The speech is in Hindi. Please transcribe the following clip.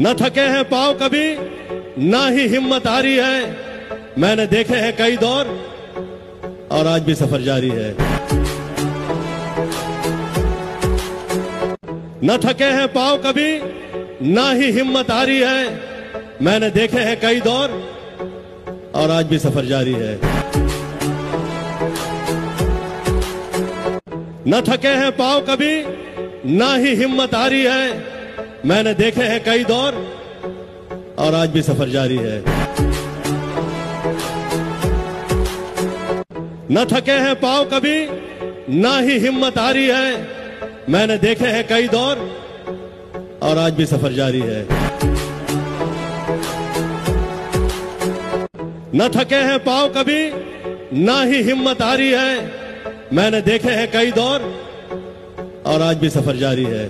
न थके हैं पांव कभी, ना ही हिम्मत हारी है। मैंने देखे हैं कई दौर और आज भी सफर जारी है। न थके हैं पांव कभी, ना ही हिम्मत हारी है। मैंने देखे हैं कई दौर और आज भी सफर जारी है। न थके हैं पांव कभी, ना ही हिम्मत हारी है। मैंने देखे हैं कई दौर और आज भी सफर जारी है। न थके हैं पांव कभी, ना ही हिम्मत हारी है। मैंने देखे हैं कई दौर और आज भी सफर जारी है। न थके हैं पांव कभी, ना ही हिम्मत हारी है। मैंने देखे हैं कई दौर और आज भी सफर जारी है।